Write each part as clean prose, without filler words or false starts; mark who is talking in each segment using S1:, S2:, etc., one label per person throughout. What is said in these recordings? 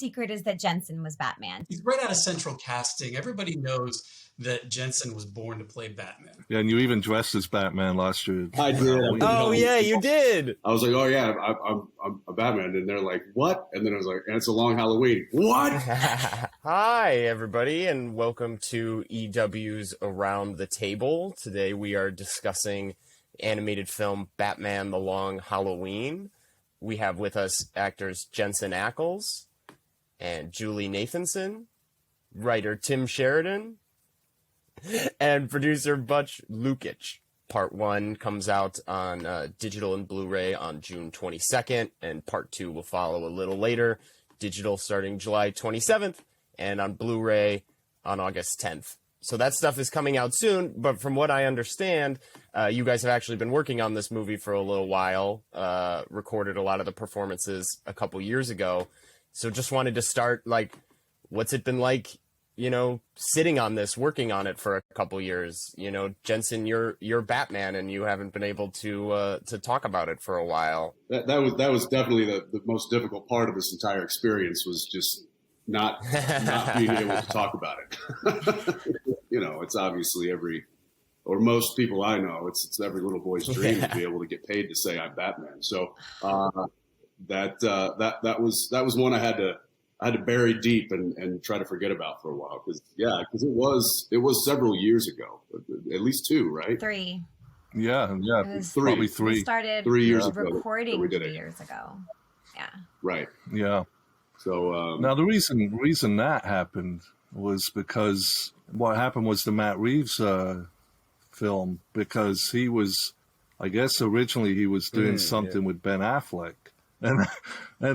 S1: secret is that Jensen was Batman.
S2: He's right out of central casting. Everybody knows that Jensen was born to play Batman.
S3: Yeah, and you even dressed as Batman last year.
S4: I did.
S5: Oh yeah, you did.
S4: I was like, oh yeah, I'm a Batman, and they're like, what? And then I was like, and it's a long Halloween. What?
S5: Hi everybody, and welcome to EW's Around the Table. Today we are discussing animated film Batman: The Long Halloween. We have with us actors Jensen Ackles and Julie Nathanson, writer Tim Sheridan, and producer Butch Lukic. Part 1 comes out on digital and Blu-ray on June 22nd, and Part 2 will follow a little later, digital starting July 27th, and on Blu-ray on August 10th. So that stuff is coming out soon, but from what I understand, you guys have actually been working on this movie for a little while, recorded a lot of the performances a couple years ago. So just wanted to start, like, what's it been like, you know, sitting on this, working on it for a couple years? You know, Jensen, you're Batman, and you haven't been able to talk about it for a while.
S4: That was definitely the most difficult part of this entire experience, was just not being able to talk about it. You know, it's obviously most people I know, it's every little boy's dream to be able to get paid to say I'm Batman. So that was one I had to bury deep and try to forget about for a while, because it was several years ago, at least 2, right?
S1: 3.
S3: Yeah,
S4: probably
S3: 3.
S1: We started
S4: 3 years ago
S1: recording
S4: we did
S1: 3
S4: it.
S1: years ago. Yeah.
S4: Right.
S3: Yeah.
S4: So
S3: Now the reason that happened was because what happened was the Matt Reeves film, because he was, I guess originally he was doing something with Ben Affleck. And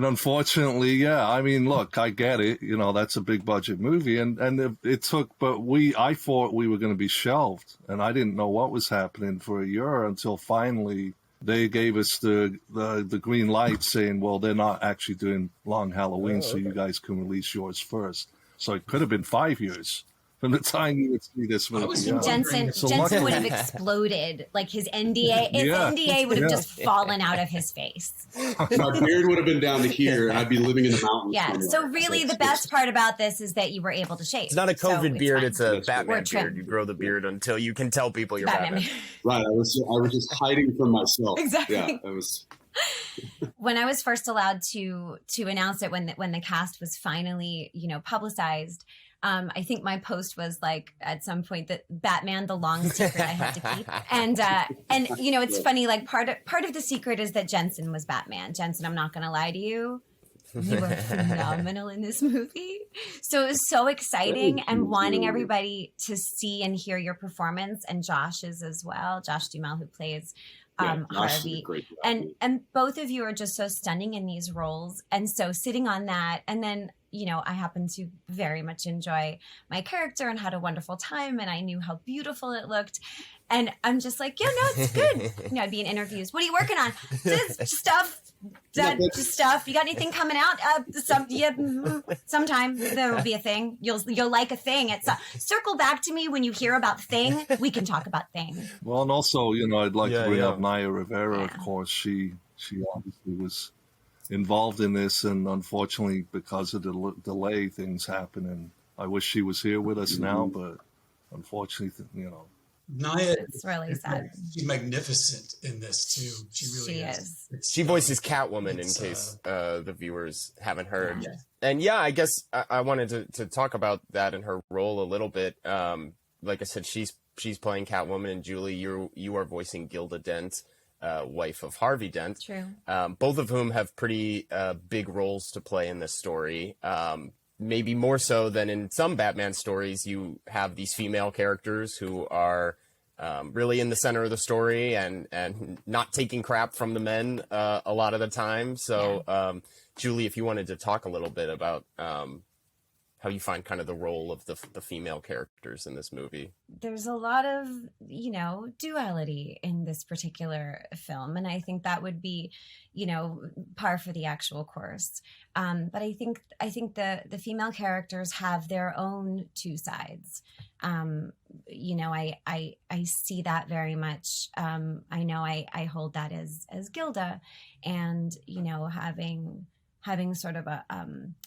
S3: unfortunately, I mean, look, I get it. You know, that's a big budget movie, and it took. But I thought we were going to be shelved, and I didn't know what was happening for a year until finally they gave us the green light, saying, well, they're not actually doing Long Halloween, so you guys can release yours first. So it could have been 5 years from the time you would see this movie.
S1: Jensen would have exploded, like his NDA. His NDA would have just fallen out of his face.
S4: my beard would have been down to here, and I'd be living in the mountains.
S1: Yeah.
S4: somewhere.
S1: So really, the best part about this is that you were able to shave.
S5: It's not a COVID beard; it's a Batman
S1: trimmed.
S5: beard. You grow the beard until you can tell people you're Batman.
S4: Right. I was just hiding from myself.
S1: Exactly.
S4: Yeah. It was.
S1: When I was first allowed to announce it, when the cast was finally, you know, publicized, I think my post was like, at some point, that Batman: The Long Secret I had to keep. And you know, it's funny, like part of the secret is that Jensen was Batman. Jensen, I'm not going to lie to you, you were phenomenal in this movie. So it was so exciting, and wanting everybody to see and hear your performance, and Josh's as well. Josh Duhamel, who plays Harvey, and both of you are just so stunning in these roles. And so sitting on that, and then, you know, I happen to very much enjoy my character and had a wonderful time, and I knew how beautiful it looked, and I'm just like, yeah, no, it's good. You know, I'd be in interviews. What are you working on? Just stuff. Just stuff. You got anything coming out? Sometime there will be a thing. You'll like a thing. It's circle back to me when you hear about thing. We can talk about thing.
S3: Well, and also, you know, I'd like to bring up Naya Rivera. Of course, she obviously was involved in this, and unfortunately, because of the delay, things happen. And I wish she was here with us now, but unfortunately, you know.
S2: Naya,
S1: it's really sad.
S2: She's magnificent in this too. She really is.
S5: She voices Catwoman, in case the viewers haven't heard. Yeah. And I guess I wanted to talk about that in her role a little bit. Like I said, she's playing Catwoman, and Julie, you are voicing Gilda Dent, wife of Harvey Dent.
S1: True.
S5: Both of whom have pretty big roles to play in this story. Maybe more so than in some Batman stories, you have these female characters who are really in the center of the story and not taking crap from the men a lot of the time. So, Julie, if you wanted to talk a little bit about how you find kind of the role of the female characters in this movie.
S1: There's a lot of, you know, duality in this particular film, and I think that would be, you know, par for the actual course. But I think the female characters have their own two sides. You know, I see that very much. I know I hold that as Gilda, and, you know, having having sort of a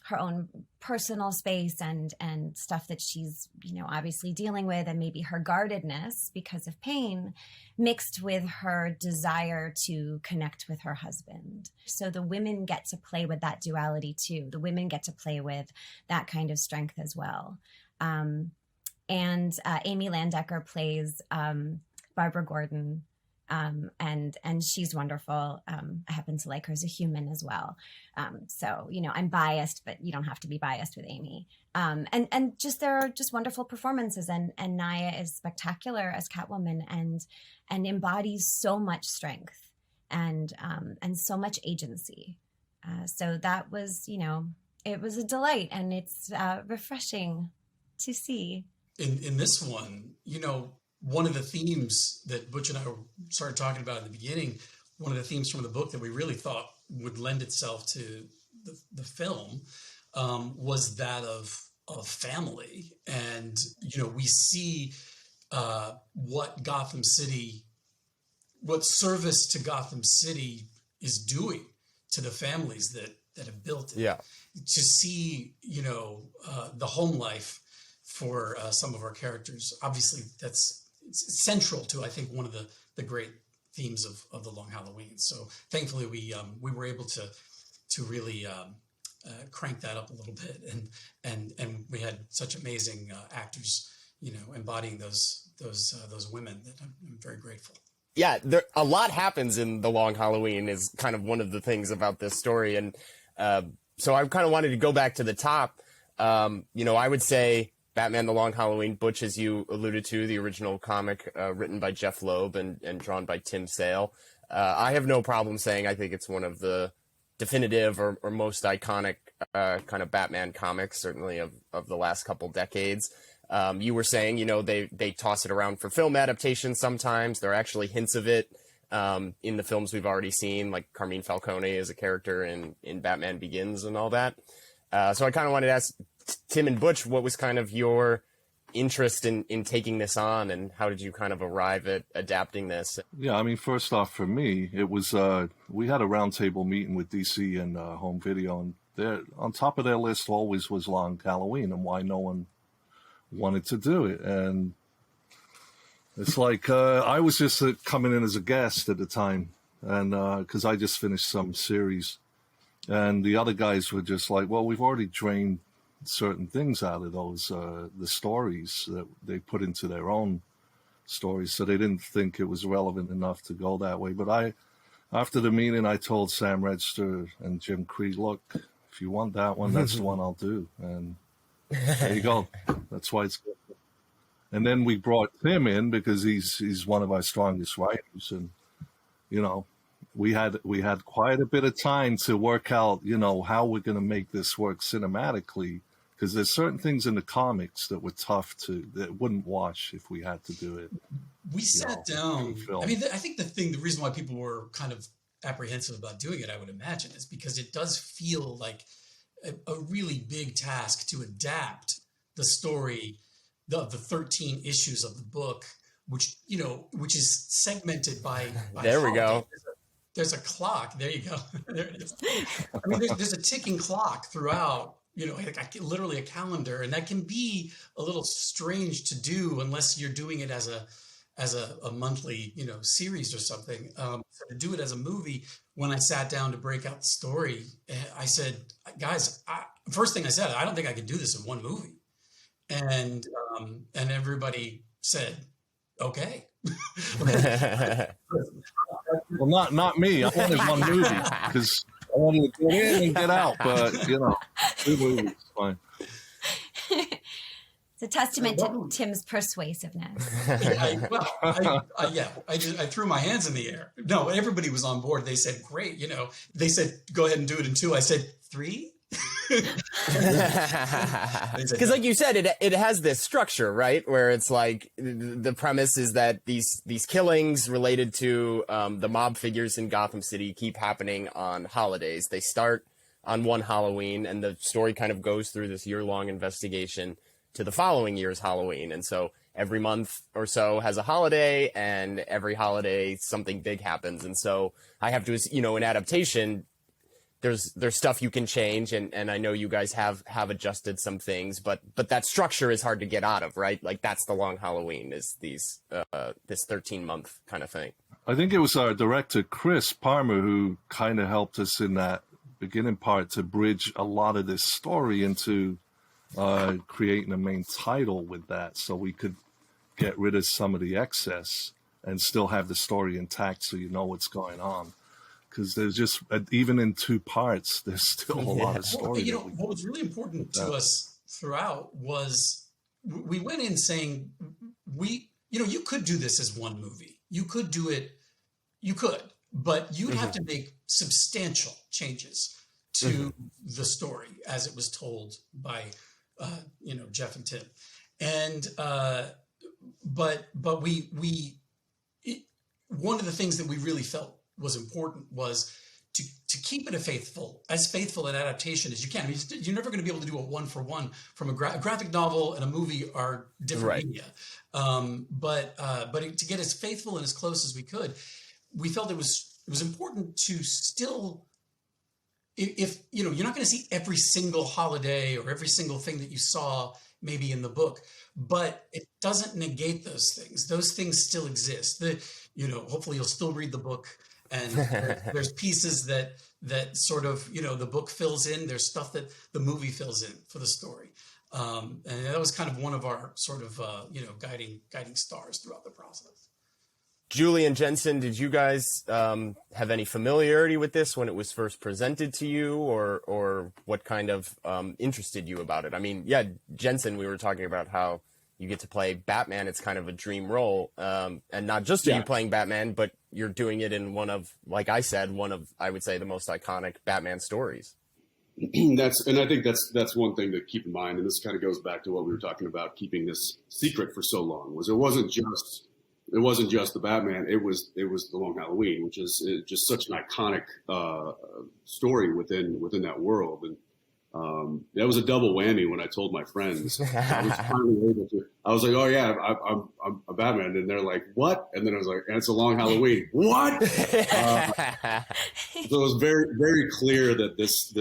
S1: her own personal space and stuff that she's, you know, obviously dealing with, and maybe her guardedness because of pain mixed with her desire to connect with her husband. So the women get to play with that duality too. The women get to play with that kind of strength as well. And Amy Landecker plays Barbara Gordon. And she's wonderful. I happen to like her as a human as well. So, you know, I'm biased, but you don't have to be biased with Amy. And just, there are just wonderful performances, and Naya is spectacular as Catwoman and embodies so much strength and so much agency. So that was, you know, it was a delight, and it's refreshing to see.
S2: In this one, you know, one of the themes that Butch and I started talking about in the beginning, one of the themes from the book that we really thought would lend itself to the film was that of family. And, you know, we see what Gotham City, what service to Gotham City is doing to the families that have built it.
S5: Yeah.
S2: To see, you know, the home life for some of our characters, obviously it's central to, I think, one of the great themes of the Long Halloween. So thankfully we were able to really crank that up a little bit, and we had such amazing actors, you know, embodying those women, that I'm very grateful.
S5: Yeah, a lot happens in The Long Halloween is kind of one of the things about this story. And so I kind of wanted to go back to the top. You know, I would say Batman The Long Halloween, Butch, as you alluded to, the original comic written by Jeff Loeb and drawn by Tim Sale. I have no problem saying I think it's one of the definitive or most iconic kind of Batman comics, certainly of the last couple decades. You were saying, you know, they toss it around for film adaptations sometimes. There are actually hints of it in the films we've already seen, like Carmine Falcone as a character in Batman Begins and all that. So I kind of wanted to ask Tim and Butch, what was kind of your interest in taking this on, and how did you kind of arrive at adapting this?
S3: Yeah, I mean, first off, for me, it was we had a roundtable meeting with DC and Home Video, and on top of their list always was Long Halloween and why no one wanted to do it. And it's like I was just coming in as a guest at the time, and because I just finished some series, and the other guys were just like, well, we've already drained certain things out of those the stories that they put into their own stories, so they didn't think it was relevant enough to go that way. But after the meeting, I told Sam Register and Jim Creed, look, if you want that one, that's the one I'll do. And there you go. That's why it's good. And then we brought Tim in because he's one of our strongest writers, and you know, we had quite a bit of time to work out, you know, how we're going to make this work cinematically, because there's certain things in the comics that were tough that wouldn't wash if we had to do it.
S2: We sat down. I mean, I think the reason why people were kind of apprehensive about doing it, I would imagine, is because it does feel like a really big task to adapt the story, the 13 issues of the book, which is segmented by
S5: there we go.
S2: There's a clock. There you go. There it is. I mean, there's a ticking clock throughout, you know, like literally a calendar, and that can be a little strange to do unless you're doing it as a monthly, you know, series or something. So to do it as a movie, when I sat down to break out the story, I said, guys, first thing I said, I don't think I can do this in one movie, and everybody said, okay.
S3: Well, not me. I wanted one movie because I wanted to get in and get out. But you know, 2 movies, fine.
S1: It's a testament to Tim's persuasiveness.
S2: I threw my hands in the air. No, everybody was on board. They said, great. You know, they said, go ahead and do it in 2. I said, 3.
S5: Because like you said, it has this structure, right, where it's like the premise is that these killings related to the mob figures in Gotham City keep happening on holidays. They start on one Halloween, and the story kind of goes through this year-long investigation to the following year's Halloween. And so every month or so has a holiday, and every holiday something big happens. And so I have to, you know, in adaptation, there's stuff you can change, and I know you guys have adjusted some things, but that structure is hard to get out of, right? Like that's the Long Halloween, is these this 13-month kind of thing.
S3: I think it was our director, Chris Palmer, who kind of helped us in that beginning part to bridge a lot of this story into creating a main title with that, so we could get rid of some of the excess and still have the story intact so you know what's going on. Because there's just, even in 2 parts, there's still a lot of story.
S2: Well, what was really important to us throughout was we went in saying, you could do this as one movie. You could do it. You could, but you'd have to make substantial changes to the story as it was told by, Jeff and Tim. And, but one of the things that we really felt was important was to keep it as faithful an adaptation as you can. I mean, you're never going to be able to do a 1-for-1 from a graphic novel and a movie are different media. But to get as faithful and as close as we could, we felt it was important to still, if you're not going to see every single holiday or every single thing that you saw maybe in the book, but it doesn't negate those things. Those things still exist. Hopefully you'll still read the book, and there's pieces that sort of, the book fills in. There's stuff that the movie fills in for the story. And that was kind of one of our sort of, guiding stars throughout the process.
S5: Julie and Jensen, did you guys have any familiarity with this when it was first presented to you, or what kind of interested you about it? I mean, yeah, Jensen, we were talking about how you get to play Batman. It's kind of a dream role, and not just are you playing Batman, but you're doing it in one of, like I said, I would say, the most iconic Batman stories.
S4: And I think that's one thing to keep in mind, and this kind of goes back to what we were talking about, keeping this secret for so long. Was it wasn't just the Batman. It was the Long Halloween, which is just such an iconic story within that world. And that was a double whammy when I told my friends. I was finally able to. I was like, "Oh yeah, I'm a Batman," and they're like, "What?" And then I was like, "And it's a Long Halloween." What? So it was very, very clear that this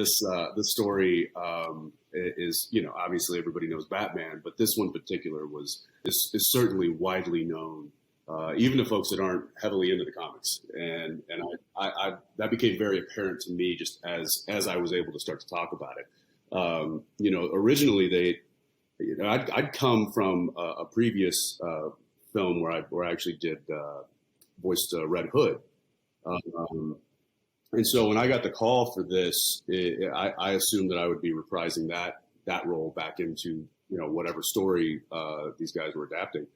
S4: story is, obviously everybody knows Batman, but this one in particular is certainly widely known. Even to folks that aren't heavily into the comics, and I that became very apparent to me just as I was able to start to talk about it. Originally I'd come from a previous film where I actually did voiced Red Hood, and so when I got the call for this, I assumed that I would be reprising that role back into whatever story these guys were adapting.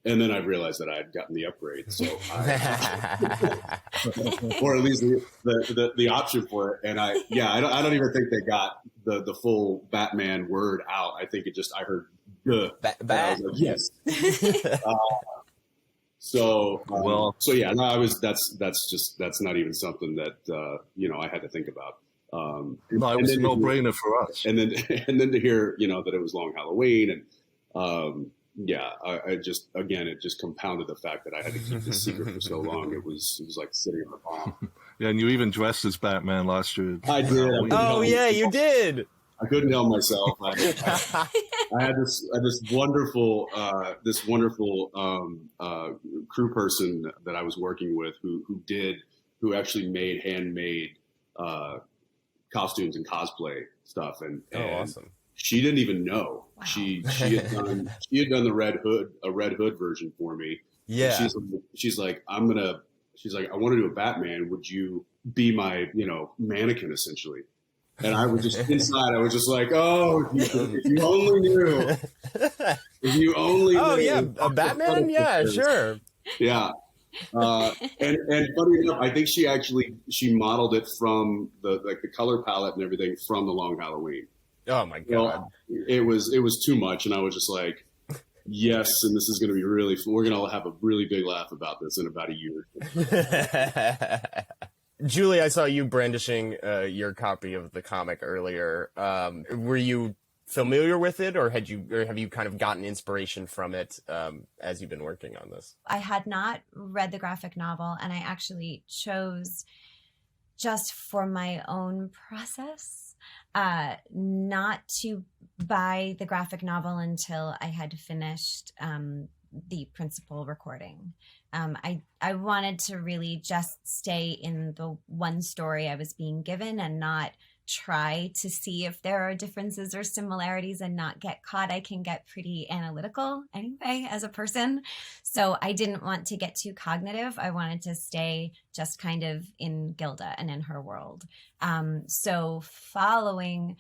S4: And then I realized that I had gotten the upgrade, so or at least the option for it. And I don't even think they got the full Batman word out. I think I heard good. I was like, yes. That's not even something that I had to think about.
S3: No, it was a no-brainer for us.
S4: And then to hear that it was Long Halloween, and it just compounded the fact that I had to keep this secret for so long. It was like sitting on a bomb.
S3: Yeah, and you even dressed as Batman last year.
S4: I did.
S5: Oh yeah, you did.
S4: I couldn't help myself. I had this wonderful crew person that I was working with who actually made handmade costumes and cosplay stuff, and
S5: awesome.
S4: She didn't even know.
S1: Wow.
S4: She had done a Red Hood version for me.
S5: Yeah.
S4: And she's like, I want to do a Batman. Would you be my, mannequin essentially? And I was just inside. I was just like, oh, if you only knew. If you only knew.
S5: Oh yeah, a Batman. Yeah, sure.
S4: Yeah. And funny enough, I think she modeled it from the color palette and everything from the Long Halloween.
S5: Oh my God.
S4: Well, it was too much. And I was just like, yes. And this is going to be we're going to have a really big laugh about this in about a year.
S5: Julie, I saw you brandishing your copy of the comic earlier. Were you familiar with it, or have you kind of gotten inspiration from it as you've been working on this?
S1: I had not read the graphic novel, and I actually chose just for my own process, not to buy the graphic novel until I had finished the principal recording. I wanted to really just stay in the one story I was being given and not try to see if there are differences or similarities and not get caught. I can get pretty analytical anyway as a person. So I didn't want to get too cognitive. I wanted to stay just kind of in Gilda and in her world. So following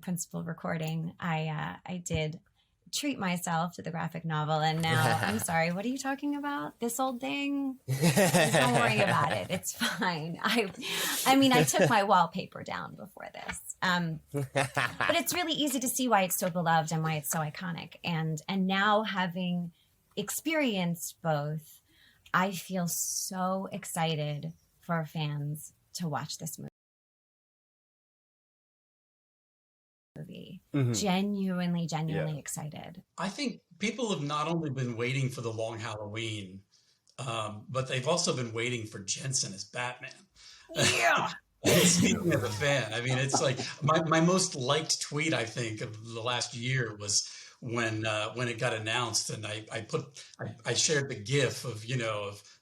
S1: principal recording, I did treat myself to the graphic novel, and now I'm sorry, what are you talking about? This old thing? Don't worry about it, it's fine. I mean, I took my wallpaper down before this, but it's really easy to see why it's so beloved and why it's so iconic, and now having experienced both, I feel so excited for fans to watch this movie. Genuinely excited.
S2: I think people have not only been waiting for the long Halloween, but they've also been waiting for Jensen as Batman.
S1: Yeah.
S2: Speaking of a fan, I mean, it's like my most liked tweet, I think, of the last year was when it got announced, and I shared the GIF of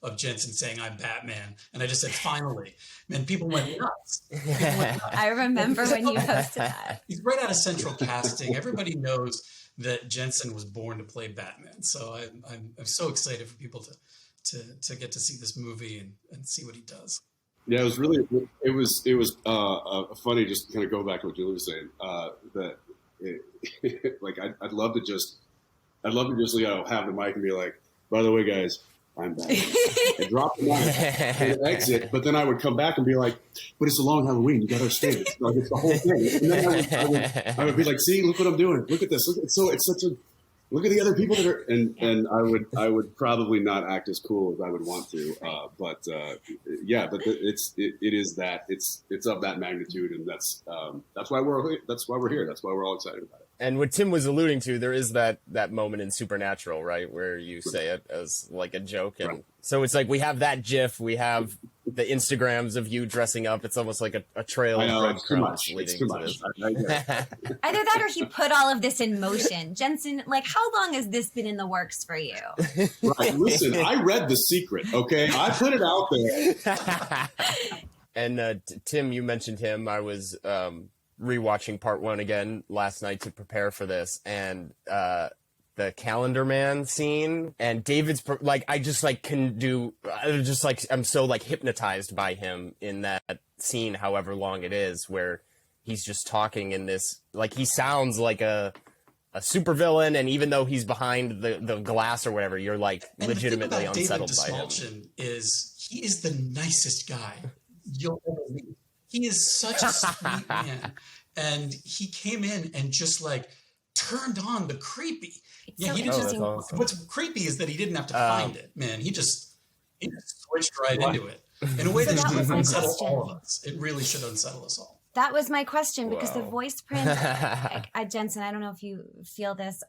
S2: of Jensen saying I'm Batman, and I just said finally, and people went nuts.
S1: I remember when you posted that.
S2: He's right out of Central Casting. Everybody knows that Jensen was born to play Batman, so I'm so excited for people to get to see this movie and see what he does.
S4: Yeah, it was funny, just to kind of go back to what Julie was saying, that like I'd love to just have the mic and be like, by the way, guys, I'm back. And drop the mic and exit, but then I would come back and be like, but it's a long Halloween, you gotta understand it. Like, it's the whole thing. And then I would be like, see, look what I'm doing. Look at this. Look at the other people that are, and I would probably not act as cool as I would want to, but it's of that magnitude, and that's why we're here. That's why we're all excited about it.
S5: And what Tim was alluding to, there is that moment in Supernatural, right, where you say it as like a joke, and right. So it's like we have that GIF, we have the Instagrams of you dressing up. It's almost like a trail of breadcrumbs leading to this.
S1: Either that or he put all of this in motion. Jensen, like, how long has this been in the works for you?
S4: Right. Listen, I read The Secret, okay? I put it out there.
S5: And Tim, you mentioned him. I was rewatching part 1 again last night to prepare for this, and the Calendar Man scene, and David's like, I just like can do, just like I'm so like hypnotized by him in that scene, however long it is, where he's just talking in this, like, he sounds like a supervillain, and even though he's behind the glass or whatever, you're like and legitimately unsettled by him.
S2: He is the nicest guy you'll ever meet. He is such a sweet man, and he came in and just like turned on the creepy. Yeah, he didn't. Awesome. What's creepy is that he didn't have to find it, man. He just switched right into it in a way that should unsettle all of us. It really should unsettle us all.
S1: That was my question, because the voice print, Jensen, I don't know if you feel this.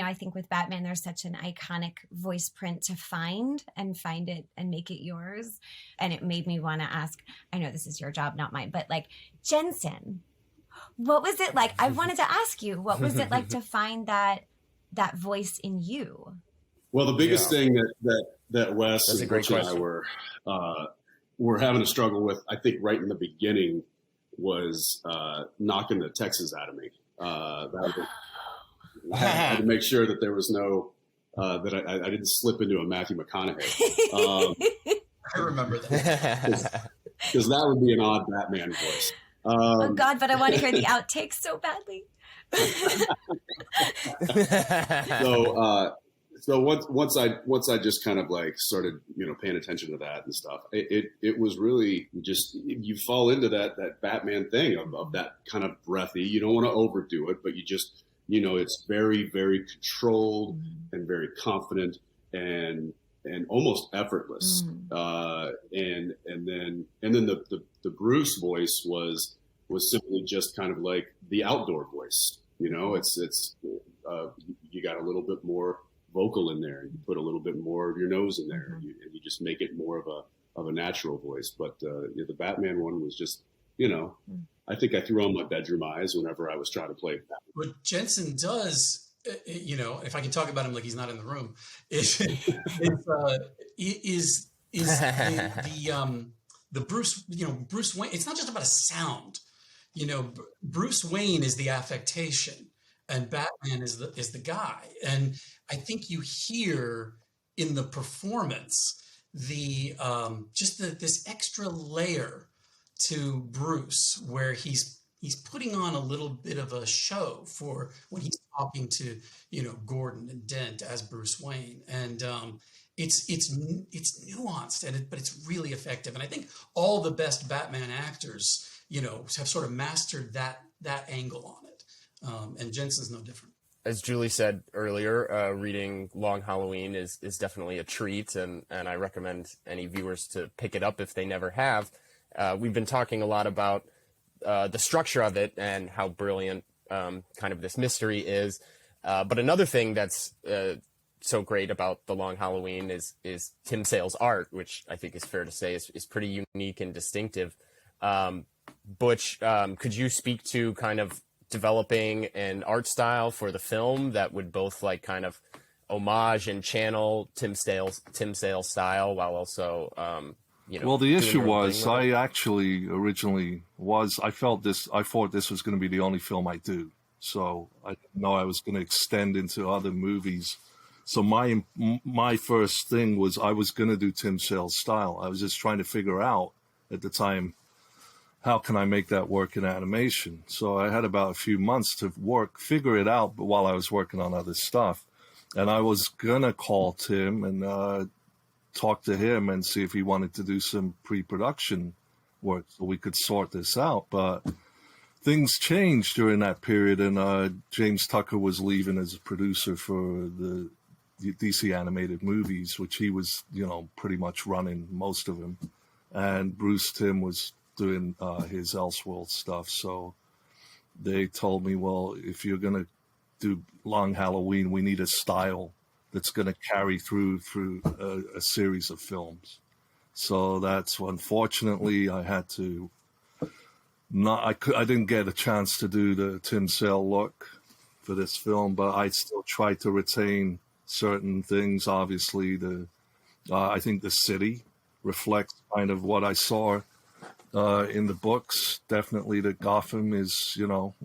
S1: I think with Batman, there's such an iconic voice print to find it and make it yours. And it made me want to ask, I know this is your job, not mine, but like, Jensen, what was it like? I wanted to ask you, what was it like to find that voice in you?
S4: Well, the biggest thing that Wes and Rich and I were having a struggle with, I think, right in the beginning, was knocking the Texas out of me. I had to make sure that there was no that I didn't slip into a Matthew McConaughey.
S2: I remember that,
S4: because that would be an odd Batman voice.
S1: Oh God! But I want to hear the outtakes so badly.
S4: So once I just kind of like started, paying attention to that and stuff, it was really just, you fall into that Batman thing of that kind of breathy. You don't want to overdo it, but you just, it's very, very controlled and very confident and almost effortless. And then the Bruce voice was simply just kind of like the outdoor voice. It's you got a little bit more vocal in there, and you put a little bit more of your nose in there, and you just make it more of of a natural voice. But the Batman one was just, I think I threw on my bedroom eyes whenever I was trying to play Batman.
S2: What Jensen does, if I can talk about him like he's not in the room, is the Bruce Wayne. It's not just about a sound. Bruce Wayne is the affectation, and Batman is the guy. And I think you hear in the performance this extra layer to Bruce, where he's putting on a little bit of a show for when he's talking to Gordon and Dent as Bruce Wayne, and it's nuanced but it's really effective. And I think all the best Batman actors have sort of mastered that angle on it, and Jensen's no different.
S5: As Julie said earlier, reading Long Halloween is definitely a treat, and I recommend any viewers to pick it up if they never have. We've been talking a lot about the structure of it and how brilliant kind of this mystery is. But another thing that's so great about The Long Halloween is Tim Sale's art, which I think is fair to say is pretty unique and distinctive. Butch, could you speak to kind of developing an art style for the film that would both like kind of homage and channel Tim Sale's style while also
S3: well, the issue was I actually originally I thought this was going to be the only film I do, so I didn't know I was going to extend into other movies. So my first thing was I was going to do Tim Sale's style. I was just trying to figure out at the time, how can I make that work in animation? So I had about a few months to figure it out, but while I was working on other stuff. And I was going to call Tim and talk to him and see if he wanted to do some pre-production work so we could sort this out. But things changed during that period, and James Tucker was leaving as a producer for the DC animated movies, which he was, pretty much running most of them. And Bruce Timm was doing his Elseworld stuff. So they told me, well, if you're going to do Long Halloween, we need a style that's going to carry through a series of films. So that's unfortunately I had to I didn't get a chance to do the Tim Sale look for this film, but I still tried to retain certain things. Obviously, I think the city reflects kind of what I saw in the books. Definitely that Gotham is,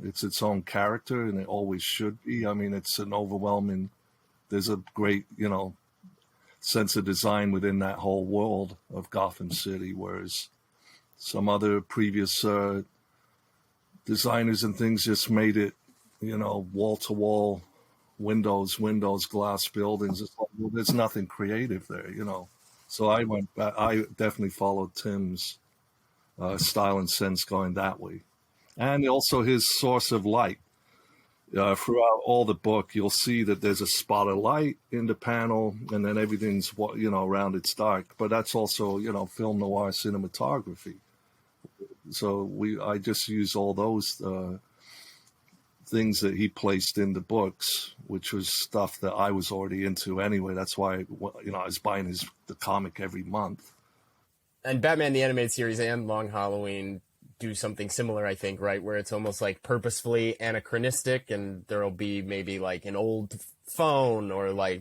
S3: it's its own character, and it always should be. I mean, it's an overwhelming, there's a great, sense of design within that whole world of Gotham City, whereas some other previous designers and things just made it, wall-to-wall windows, glass buildings. It's like, well, there's nothing creative there, So I went back. I definitely followed Tim's style and sense going that way. And also his source of light. Throughout all the book, you'll see that there's a spot of light in the panel, and then everything's, around it's dark. But that's also, film noir cinematography. So I just use all those things that he placed in the books, which was stuff that I was already into anyway. That's why, I was buying the comic every month.
S5: And Batman the Animated Series and Long Halloween do something similar, I think, right? Where it's almost like purposefully anachronistic, and there'll be maybe like an old phone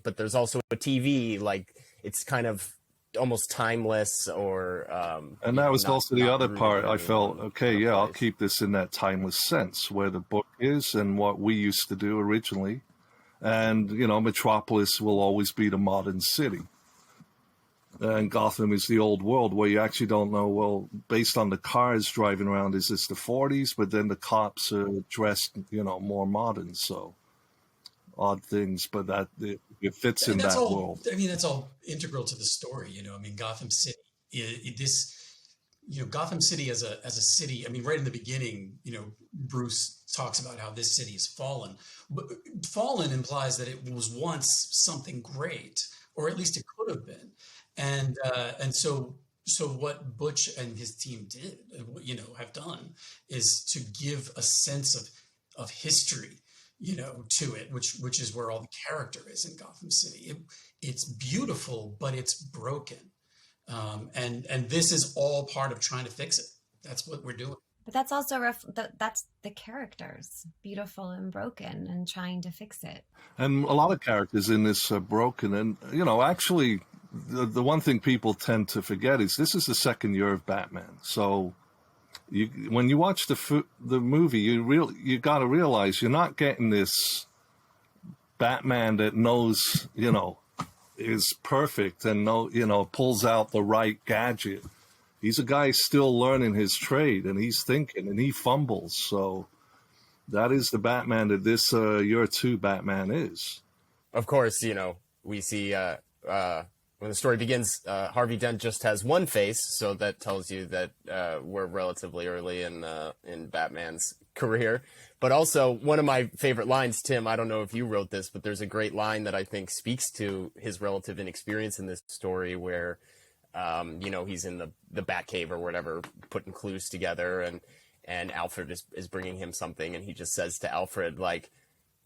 S5: but there's also a TV, like it's kind of almost timeless or
S3: and that was also the other part. I felt, okay, yeah, I'll keep this in that timeless sense where the book is and what we used to do originally. And, Metropolis will always be the modern city. And Gotham is the old world where you actually don't know, well, based on the cars driving around, is this the 40s? But then the cops are dressed, more modern. So odd things, but that it fits in that world.
S2: I mean, that's all integral to the story. Gotham City, Gotham City as a city. I mean, right in the beginning, Bruce talks about how this city has fallen. But fallen implies that it was once something great, or at least it could have been. And so what Butch and his team did, have done, is to give a sense of history, to it, which is where all the character is in Gotham City. It's beautiful, but it's broken. And this is all part of trying to fix it. That's what we're doing.
S1: But that's also that's the characters, beautiful and broken, and trying to fix it.
S3: And a lot of characters in this are broken. And, actually, the one thing people tend to forget is this is the second year of Batman. So when you watch the movie, you got to realize you're not getting this Batman that knows, is perfect and pulls out the right gadget. He's a guy still learning his trade, and he's thinking, and he fumbles. So that is the Batman that this year 2 Batman is.
S5: Of course, we see when the story begins, Harvey Dent just has one face, so that tells you that we're relatively early in Batman's career. But also, one of my favorite lines, Tim, I don't know if you wrote this, but there's a great line that I think speaks to his relative inexperience in this story where, he's in the Batcave or whatever, putting clues together, and Alfred is bringing him something, and he just says to Alfred, like,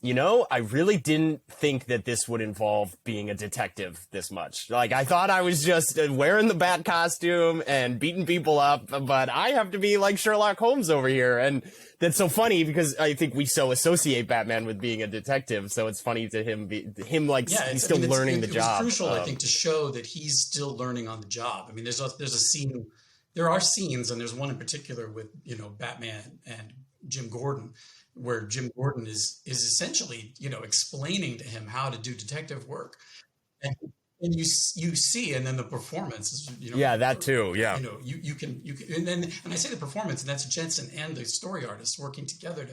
S5: I really didn't think that this would involve being a detective this much. Like, I thought I was just wearing the bat costume and beating people up, but I have to be like Sherlock Holmes over here. And that's so funny because I think we so associate Batman with being a detective. So it's funny to him, he's still learning the job.
S2: It's crucial, I think, to show that he's still learning on the job. I mean, there's a scene, there are scenes, and there's one in particular with, Batman and Jim Gordon, where Jim Gordon is essentially, explaining to him how to do detective work. And you see, and then the performance is,
S5: yeah, that too. Yeah.
S2: You can, and I say the performance, and that's Jensen and the story artists working together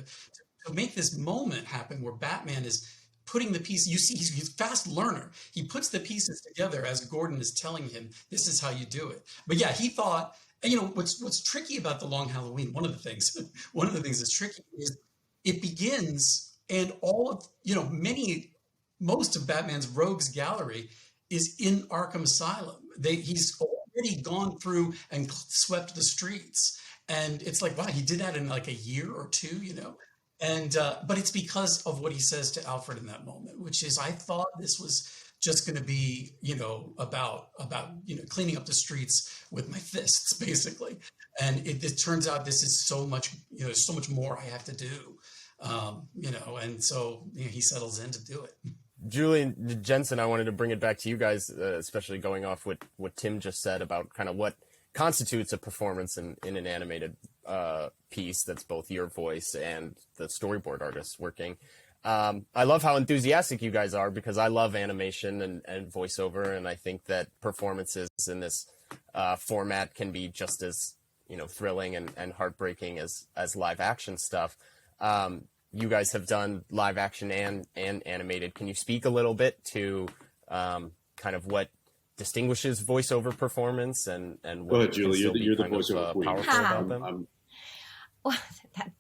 S2: to make this moment happen where Batman is putting the piece. You see, he's a fast learner. He puts the pieces together as Gordon is telling him, this is how you do it. But yeah, he thought, and what's tricky about The Long Halloween, one of the things that's tricky is it begins, and all of, most of Batman's rogues gallery is in Arkham Asylum. He's already gone through and swept the streets. And it's like, wow, he did that in like a year or two, And, but it's because of what he says to Alfred in that moment, which is, I thought this was just going to be, about cleaning up the streets with my fists, basically. And it turns out this is so much, there's so much more I have to do. And so he settles in to do it.
S5: Julian, Jensen, I wanted to bring it back to you guys, especially going off what Tim just said about kind of what constitutes a performance in an animated piece that's both your voice and the storyboard artists working. I love how enthusiastic you guys are because I love animation and voiceover, and I think that performances in this format can be just as thrilling and heartbreaking as live action stuff. You guys have done live action and animated. Can you speak a little bit to kind of what distinguishes voiceover performance and what
S4: Go ahead, Julie. You're the voiceover queen.
S5: Powerful about them?
S1: Well,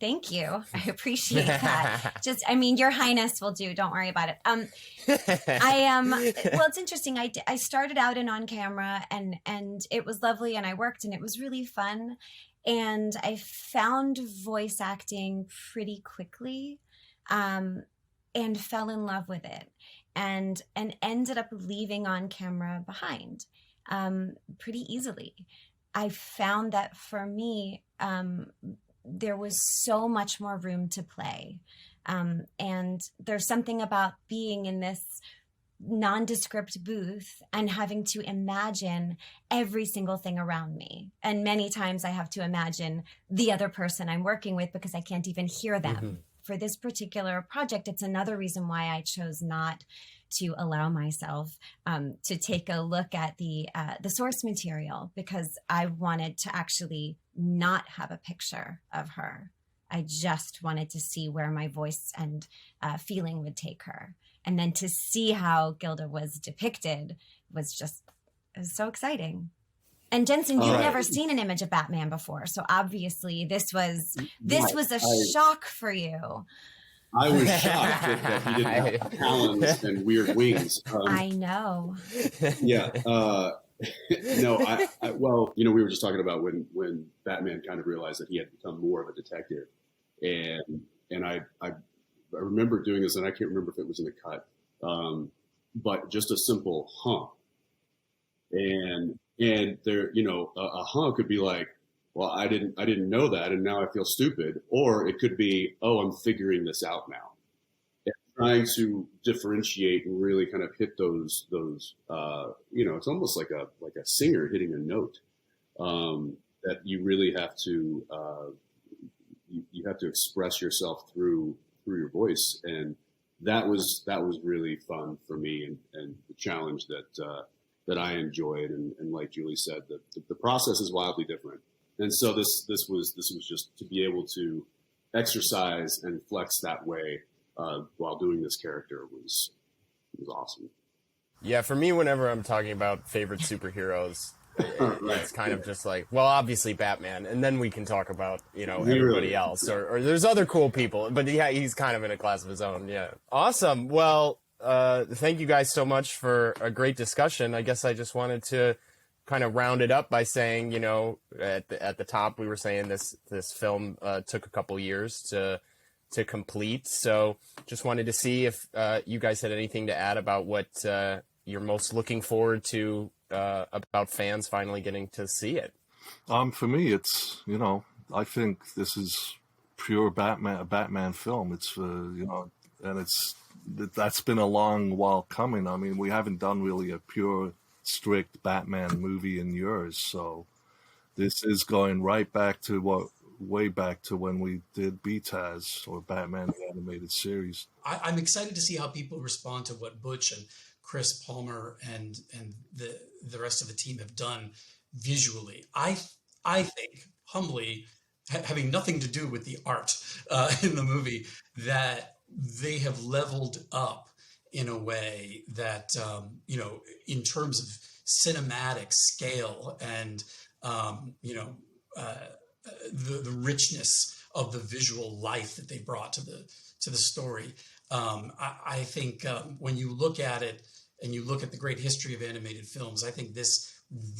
S1: thank you. I appreciate that. Your Highness will do. Don't worry about it. Well, it's interesting. I started out on camera and it was lovely, and I worked, and it was really fun. And I found voice acting pretty quickly, and fell in love with it, and ended up leaving on camera behind pretty easily. I found that for me, there was so much more room to play. And there's something about being in this nondescript booth and having to imagine every single thing around me. And many times I have to imagine the other person I'm working with because I can't even hear them. Mm-hmm. For this particular project, it's another reason why I chose not to allow myself to take a look at the source material, because I wanted to actually not have a picture of her. I just wanted to see where my voice and feeling would take her. And then to see how Gilda was depicted was so exciting. And Jensen, you've never seen an image of Batman before, so obviously this was a shock for you.
S4: I was shocked that he didn't have talons and weird wings.
S1: I know.
S4: Yeah. No, well, we were just talking about when Batman kind of realized that he had become more of a detective, and I remember doing this, and I can't remember if it was in the cut, but just a simple and there, a hunk could be like, well, I didn't know that, and now I feel stupid. Or it could be, oh, I'm figuring this out now. And trying to differentiate and really kind of hit those, it's almost like a singer hitting a note, that you really have to, you have to express yourself through your voice. And that was really fun for me, and the challenge that I enjoyed. And like Julie said, the process is wildly different. And so this was just to be able to exercise and flex that way while doing this character was awesome.
S5: Yeah, for me, whenever I'm talking about favorite superheroes, it's kind of just like, well, obviously Batman, and then we can talk about everybody else, or there's other cool people, but yeah, he's kind of in a class of his own. Yeah, awesome. Well, thank you guys so much for a great discussion. I guess I just wanted to kind of round it up by saying, at the top we were saying this film took a couple years to complete. So just wanted to see if you guys had anything to add about what you're most looking forward to about fans finally getting to see it.
S3: For me, it's, I think this is pure a Batman film. It's, and that's been a long while coming. I mean, we haven't done really a pure, strict Batman movie in years. So this is going right back to way back to when we did BTAS, or Batman the Animated Series.
S2: I'm excited to see how people respond to what Butch and Chris Palmer and the rest of the team have done visually. I think, humbly, having nothing to do with the art in the movie, that they have leveled up in a way that, in terms of cinematic scale and, the richness of the visual life that they brought to the story. I think when you look at it and you look at the great history of animated films, I think this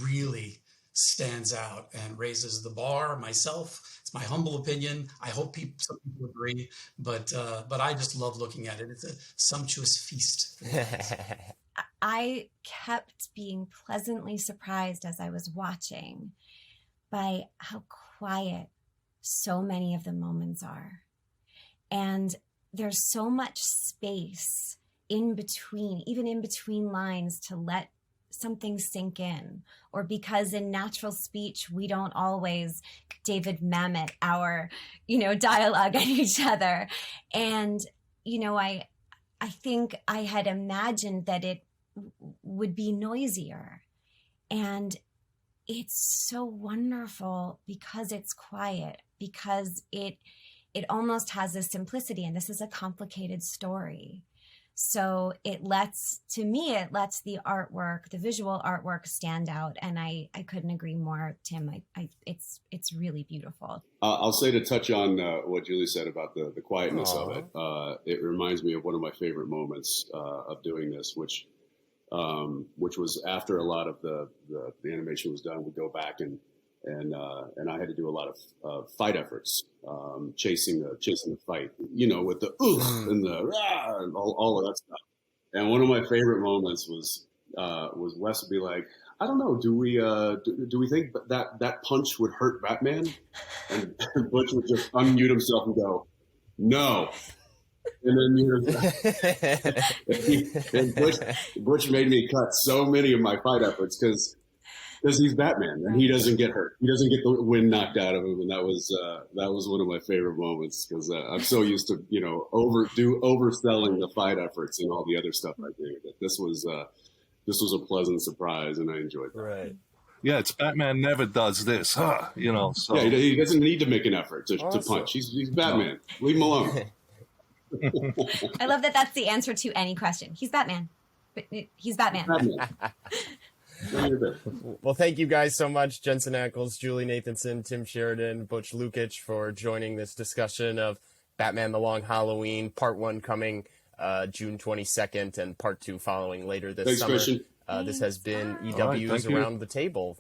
S2: really stands out and raises the bar. Myself, it's my humble opinion. I hope some people agree, but I just love looking at it. It's a sumptuous feast.
S1: I kept being pleasantly surprised as I was watching by how quiet so many of the moments are. And there's so much space in between, even in between lines, to let something sink in, or because in natural speech, we don't always David Mamet our, dialogue at each other. And, I think I had imagined that it would be noisier, and it's so wonderful because it's quiet, because it almost has a simplicity, and this is a complicated story. So it lets the artwork, the visual artwork, stand out. And I couldn't agree more, Tim. It's really beautiful.
S4: I'll say, to touch on what Julie said about the quietness of it, it reminds me of one of my favorite moments of doing this, which was after a lot of the animation was done. We'd go back and I had to do a lot of fight efforts, chasing the fight, with the oof and the rah and all of that stuff. And one of my favorite moments was Wes would be like, I don't know, do we think that punch would hurt Batman? And Butch would just unmute himself and go, no. And then Butch made me cut so many of my fight efforts because he's Batman and he doesn't get hurt. He doesn't get the wind knocked out of him, and that was one of my favorite moments because I'm so used to overselling the fight efforts and all the other stuff I do. That this was a pleasant surprise, and I enjoyed that.
S5: Right.
S3: Yeah, it's Batman never does this, So.
S4: Yeah, he doesn't need to make an effort to punch. He's Batman. No. Leave him alone.
S1: I love that that's the answer to any question. He's Batman. But he's Batman.
S5: Well, thank you guys so much, Jensen Ackles, Julie Nathanson, Tim Sheridan, Butch Lukic, for joining this discussion of Batman the Long Halloween, Part 1 coming June 22nd, and Part 2 following later this summer.
S4: Christian.
S5: This has been EW's Around the Table.